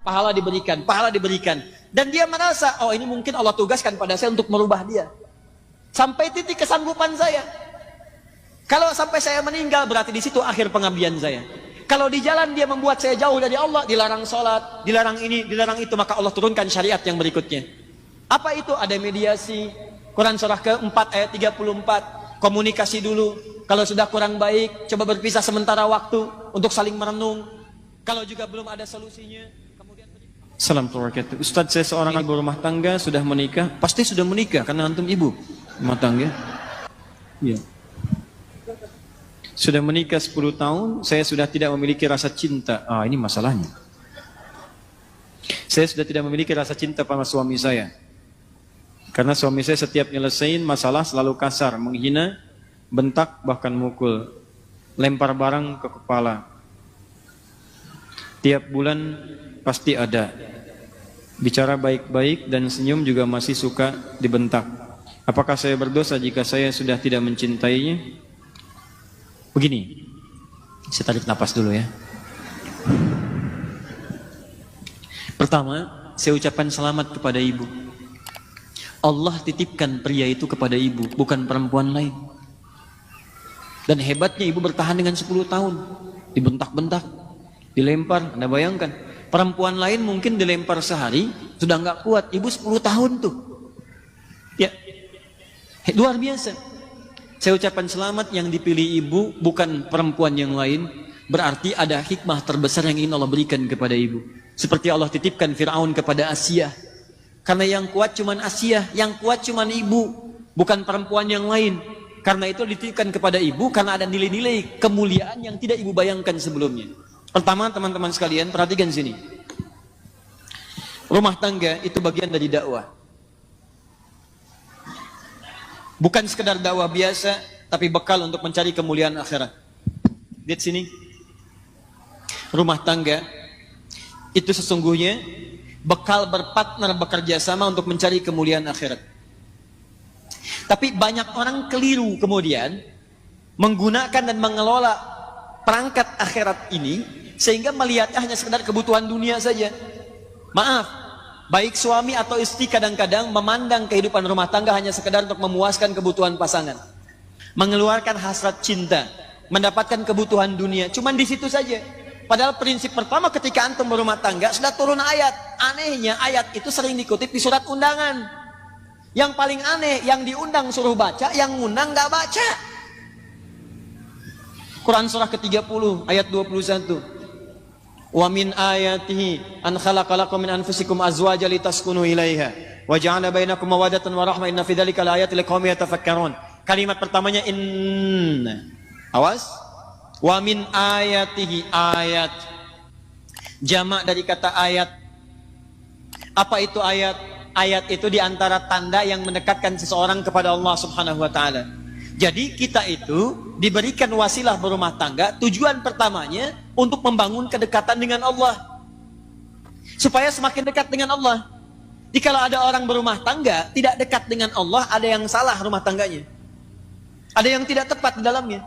pahala diberikan, pahala diberikan. Dan dia merasa, oh ini mungkin Allah tugaskan pada saya untuk merubah dia. Sampai titik kesanggupan saya. Kalau sampai saya meninggal, berarti di situ akhir pengabdian saya. Kalau di jalan dia membuat saya jauh dari Allah, dilarang sholat, dilarang ini, dilarang itu, maka Allah turunkan syariat yang berikutnya. Apa itu? Ada mediasi. Quran surah ke-4 ayat 34. Komunikasi dulu. Kalau sudah kurang baik, coba berpisah sementara waktu untuk saling merenung. Kalau juga belum ada solusinya, kemudian Assalamualaikum warahmatullahi wabarakatuh. Ustaz, saya seorang ibu rumah tangga, sudah menikah. Pasti sudah menikah karena antum ibu rumah tangga. Iya. Sudah menikah 10 tahun, saya sudah tidak memiliki rasa cinta. Ini masalahnya. Saya sudah tidak memiliki rasa cinta pada suami saya. Karena suami saya setiap nyelesain masalah selalu kasar, menghina, bentak, bahkan mukul. Lempar barang ke kepala. Tiap bulan pasti ada. Bicara baik-baik dan senyum juga masih suka dibentak. Apakah saya berdosa jika saya sudah tidak mencintainya? Begini, saya tarik napas dulu ya. Pertama, saya ucapkan selamat kepada ibu. Allah titipkan pria itu kepada ibu, bukan perempuan lain. Dan hebatnya ibu bertahan dengan 10 tahun. Dibentak-bentak, dilempar, Anda bayangkan. Perempuan lain mungkin dilempar sehari, sudah nggak kuat. Ibu 10 tahun tuh. Ya, luar biasa. Saya ucapkan selamat yang dipilih ibu, bukan perempuan yang lain. Berarti ada hikmah terbesar yang ingin Allah berikan kepada ibu. Seperti Allah titipkan Fir'aun kepada Asia. Karena yang kuat cuman Asia, yang kuat cuman ibu, bukan perempuan yang lain. Karena itu dititipkan kepada ibu, karena ada nilai-nilai kemuliaan yang tidak ibu bayangkan sebelumnya. Pertama, teman-teman sekalian, perhatikan sini. Rumah tangga itu bagian dari dakwah. Bukan sekedar dakwah biasa, tapi bekal untuk mencari kemuliaan akhirat. Lihat sini. Rumah tangga itu sesungguhnya bekal berpartner bekerja sama untuk mencari kemuliaan akhirat. Tapi banyak orang keliru kemudian menggunakan dan mengelola perangkat akhirat ini sehingga melihatnya hanya sekedar kebutuhan dunia saja. Maaf. Baik suami atau istri kadang-kadang memandang kehidupan rumah tangga hanya sekedar untuk memuaskan kebutuhan pasangan. Mengeluarkan hasrat cinta, mendapatkan kebutuhan dunia, cuman di situ saja. Padahal prinsip pertama ketika antum berumah tangga sudah turun ayat. Anehnya ayat itu sering dikutip di surat undangan. Yang paling aneh, yang diundang suruh baca, yang ngundang nggak baca. Quran surah ke-30 ayat 21. Wa min ayatihi an khalaqalakum min anfusikum azwajan litaskunu ilaiha wa ja'ala bainakum mawaddatan wa rahmah inna fi dzalika laayatin liqaumin yatafakkarun. Kalimat pertamanya inna. Awas. Wa min ayatihi, ayat. Jamak dari kata ayat. Apa itu ayat? Ayat itu diantara tanda yang mendekatkan seseorang kepada Allah Subhanahu wa taala. Jadi kita itu diberikan wasilah berumah tangga, tujuan pertamanya untuk membangun kedekatan dengan Allah. Supaya semakin dekat dengan Allah. Jikalau ada orang berumah tangga tidak dekat dengan Allah, ada yang salah rumah tangganya. Ada yang tidak tepat di dalamnya.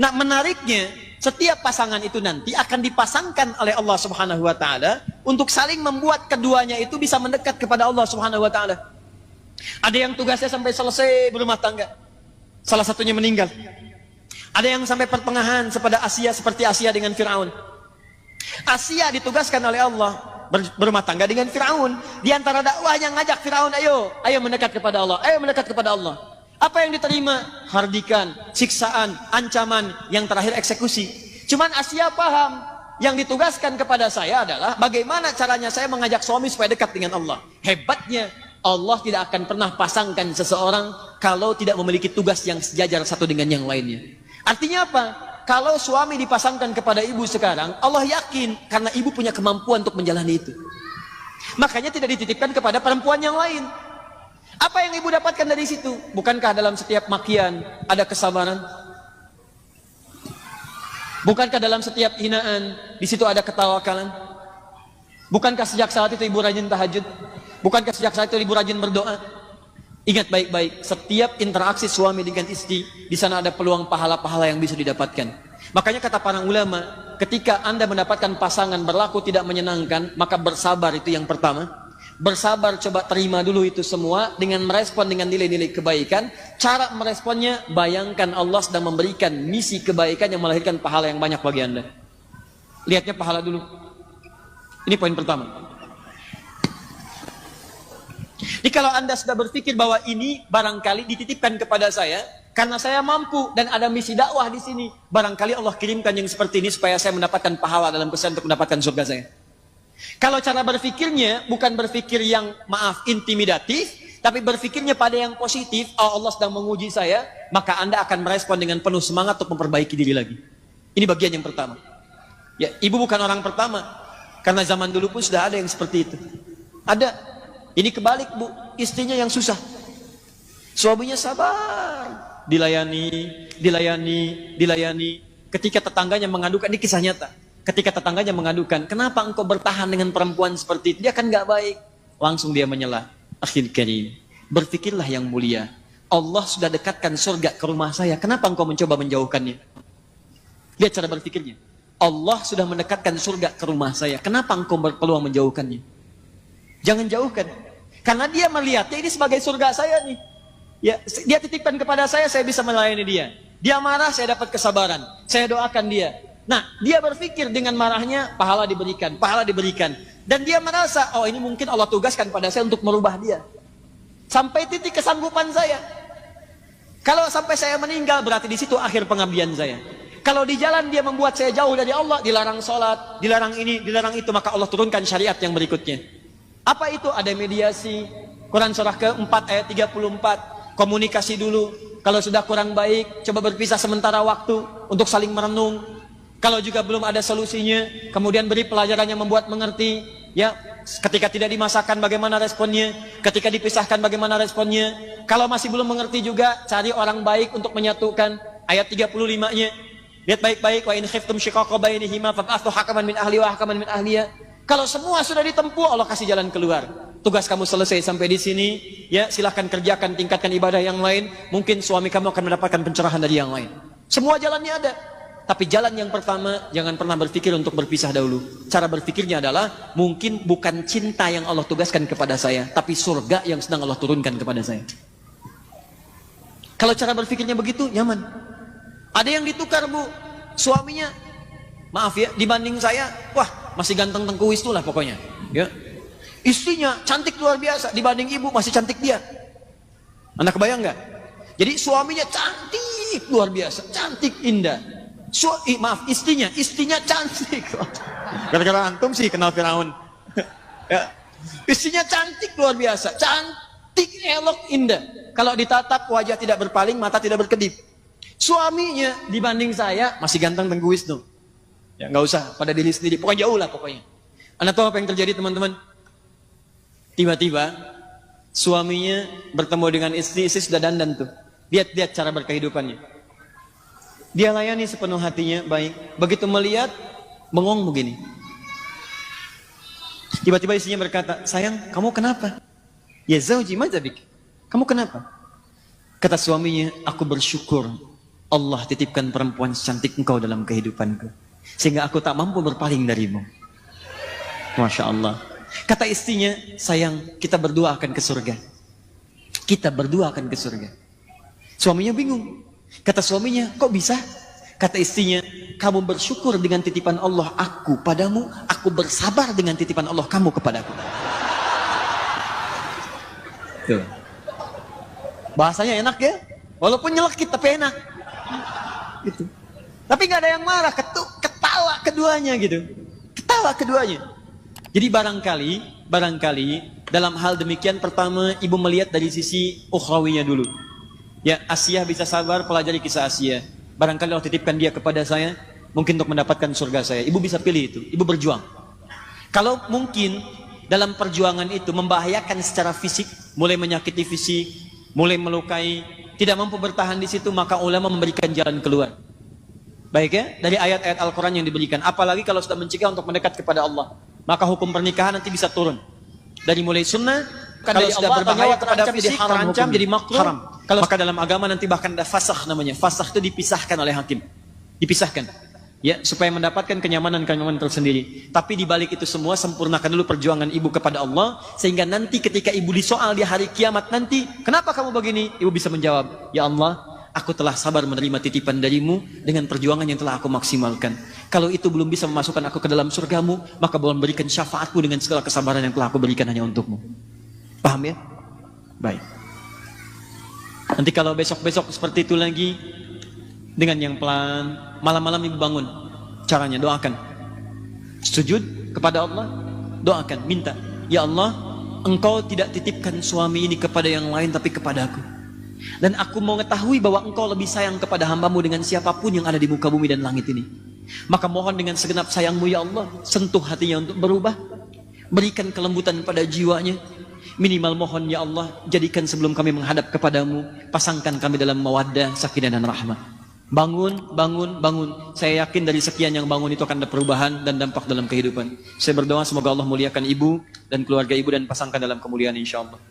Nah, menariknya, setiap pasangan itu nanti akan dipasangkan oleh Allah Subhanahu wa taala untuk saling membuat keduanya itu bisa mendekat kepada Allah Subhanahu wa taala. Ada yang tugasnya sampai selesai berumah tangga. Salah satunya meninggal. Ada yang sampai pertengahan seperti Asia dengan Fir'aun. Asia ditugaskan oleh Allah berumah tangga dengan Fir'aun. Di antara dakwahnya ngajak Fir'aun, ayo mendekat kepada Allah, ayo mendekat kepada Allah. Apa yang diterima? Hardikan, siksaan, ancaman, yang terakhir eksekusi. Cuman Asia paham, yang ditugaskan kepada saya adalah bagaimana caranya saya mengajak suami supaya dekat dengan Allah. Hebatnya, Allah tidak akan pernah pasangkan seseorang kalau tidak memiliki tugas yang sejajar satu dengan yang lainnya. Artinya apa? Kalau suami dipasangkan kepada ibu sekarang, Allah yakin karena ibu punya kemampuan untuk menjalani itu. Makanya tidak dititipkan kepada perempuan yang lain. Apa yang ibu dapatkan dari situ? Bukankah dalam setiap makian ada kesabaran? Bukankah dalam setiap hinaan di situ ada ketawakalan? Bukankah sejak saat itu ibu rajin tahajud? Bukankah sejak saat itu ibu rajin berdoa? Ingat baik-baik, setiap interaksi suami dengan istri, di sana ada peluang pahala-pahala yang bisa didapatkan. Makanya kata para ulama, ketika Anda mendapatkan pasangan berlaku tidak menyenangkan, maka bersabar, itu yang pertama. Bersabar, coba terima dulu itu semua dengan merespon dengan nilai-nilai kebaikan. Cara meresponnya, bayangkan Allah sedang memberikan misi kebaikan yang melahirkan pahala yang banyak bagi Anda. Lihatnya pahala dulu. Ini poin pertama. Jadi kalau Anda sudah berpikir bahwa ini barangkali dititipkan kepada saya karena saya mampu dan ada misi dakwah di sini, barangkali Allah kirimkan yang seperti ini supaya saya mendapatkan pahala dalam kesan untuk mendapatkan surga saya. Kalau cara berpikirnya bukan berpikir yang intimidatif, tapi berpikirnya pada yang positif, oh Allah sedang menguji saya, maka Anda akan merespon dengan penuh semangat untuk memperbaiki diri lagi. Ini bagian yang pertama. Ya, ibu bukan orang pertama, karena zaman dulu pun sudah ada yang seperti itu. Ada. Ini kebalik, Bu, istrinya yang susah, suaminya sabar, dilayani. Ketika tetangganya mengadukan, ini kisah nyata. Ketika tetangganya mengadukan, kenapa engkau bertahan dengan perempuan seperti itu? Dia kan nggak baik. Langsung dia menyela. Akhil karim, berpikirlah yang mulia. Allah sudah dekatkan surga ke rumah saya. Kenapa engkau mencoba menjauhkannya? Lihat cara berpikirnya. Allah sudah mendekatkan surga ke rumah saya. Kenapa engkau berpeluang menjauhkannya? Jangan jauhkan. Karena dia melihatnya ini sebagai surga saya nih. Ya, dia titipkan kepada saya bisa melayani dia. Dia marah, saya dapat kesabaran. Saya doakan dia. Nah, dia berpikir dengan marahnya, pahala diberikan. Dan dia merasa, oh ini mungkin Allah tugaskan pada saya untuk merubah dia. Sampai titik kesanggupan saya. Kalau sampai saya meninggal, berarti di situ akhir pengabdian saya. Kalau di jalan dia membuat saya jauh dari Allah, dilarang sholat, dilarang ini, dilarang itu, maka Allah turunkan syariat yang berikutnya. Apa itu? Ada mediasi. Quran surah ke-4 ayat 34. Komunikasi dulu. Kalau sudah kurang baik, coba berpisah sementara waktu untuk saling merenung. Kalau juga belum ada solusinya, kemudian beri pelajaran yang membuat mengerti. Ya, ketika tidak dimasakkan bagaimana responnya, ketika dipisahkan bagaimana responnya. Kalau masih belum mengerti juga, cari orang baik untuk menyatukan. Ayat 35-nya. Lihat baik-baik, wa in khiftum shiqaqa bainihima fab'athu hakaman min ahli wa hakaman min ahliya. Kalau semua sudah ditempuh, Allah kasih jalan keluar. Tugas kamu selesai sampai di sini, ya silahkan kerjakan, tingkatkan ibadah yang lain. Mungkin suami kamu akan mendapatkan pencerahan dari yang lain. Semua jalannya ada. Tapi jalan yang pertama, jangan pernah berpikir untuk berpisah dahulu. Cara berpikirnya adalah, mungkin bukan cinta yang Allah tugaskan kepada saya, tapi surga yang sedang Allah turunkan kepada saya. Kalau cara berpikirnya begitu, nyaman. Ada yang ditukar, Bu, suaminya, maaf ya, dibanding saya, wah masih ganteng tengkuis tuh lah pokoknya. Ya. Istrinya cantik luar biasa, dibanding ibu masih cantik dia. Anda kebayang nggak? Jadi suaminya cantik luar biasa, cantik indah. Istrinya cantik. Gara-gara antum sih kenal Firaun. Ya. Istrinya cantik luar biasa, cantik, elok, indah. Kalau ditatap wajah tidak berpaling, mata tidak berkedip. Suaminya dibanding saya masih ganteng tengguis tuh. Ya nggak usah pada diri sendiri, pokoknya jauh lah pokoknya. Anda tahu apa yang terjadi teman-teman? Tiba-tiba suaminya bertemu dengan istri sudah dandan tuh. Lihat cara berkehidupannya. Dia layani sepenuh hatinya, baik. Begitu melihat, bengong begini. Tiba-tiba istrinya berkata, sayang, kamu kenapa? Ya zauji madzabik. Kamu kenapa? Kata suaminya, aku bersyukur Allah titipkan perempuan secantik engkau dalam kehidupanku. Sehingga aku tak mampu berpaling darimu. Masya Allah. Kata istrinya, sayang, kita berdua akan ke surga. Kita berdua akan ke surga. Suaminya bingung. Kata suaminya, kok bisa? Kata istrinya, kamu bersyukur dengan titipan Allah aku padamu, aku bersabar dengan titipan Allah kamu kepadaku. Tuh. Bahasanya enak ya? Walaupun nyelekit tapi enak. Gitu. Tapi nggak ada yang marah, ketawa keduanya gitu. Ketawa keduanya. Jadi barangkali dalam hal demikian, pertama ibu melihat dari sisi ukhrawinya dulu. Ya, Asiyah bisa sabar, pelajari kisah Asiyah. Barangkali Allah titipkan dia kepada saya, mungkin untuk mendapatkan surga saya. Ibu bisa pilih itu, ibu berjuang. Kalau mungkin dalam perjuangan itu membahayakan secara fisik, mulai menyakiti fisik, mulai melukai, tidak mampu bertahan di situ, maka ulama memberikan jalan keluar. Baik ya, dari ayat-ayat Al-Quran yang diberikan. Apalagi kalau sudah mencegah untuk mendekat kepada Allah, maka hukum pernikahan nanti bisa turun. Dari mulai sunnah, kalau sudah berbahaya kepada fisik, terancam jadi makruh. Kalau maka dalam agama nanti bahkan ada fasakh namanya. Fasakh itu dipisahkan oleh hakim. Dipisahkan. Ya, supaya mendapatkan kenyamanan-kenyamanan tersendiri. Tapi di balik itu semua, sempurnakan dulu perjuangan ibu kepada Allah, sehingga nanti ketika ibu disoal di hari kiamat nanti, kenapa kamu begini? Ibu bisa menjawab, ya Allah, aku telah sabar menerima titipan darimu dengan perjuangan yang telah aku maksimalkan. Kalau itu belum bisa memasukkan aku ke dalam surgamu, maka boleh berikan syafaatku dengan segala kesabaran yang telah aku berikan hanya untukmu. Paham ya? Baik. Nanti kalau besok-besok seperti itu lagi, dengan yang pelan, malam-malam ibu bangun. Caranya doakan. Sujud kepada Allah, doakan, minta, ya Allah, engkau tidak titipkan suami ini kepada yang lain tapi kepada aku. Dan aku mau mengetahui bahwa engkau lebih sayang kepada hambamu dengan siapapun yang ada di muka bumi dan langit ini. Maka mohon dengan segenap sayangmu ya Allah, sentuh hatinya untuk berubah. Berikan kelembutan pada jiwanya. Minimal mohon ya Allah, jadikan sebelum kami menghadap kepadamu, pasangkan kami dalam mawaddah, sakinah dan rahmah. Bangun, bangun, bangun. Saya yakin dari sekian yang bangun itu akan ada perubahan dan dampak dalam kehidupan. Saya berdoa semoga Allah muliakan ibu dan keluarga ibu dan pasangkan dalam kemuliaan insya Allah.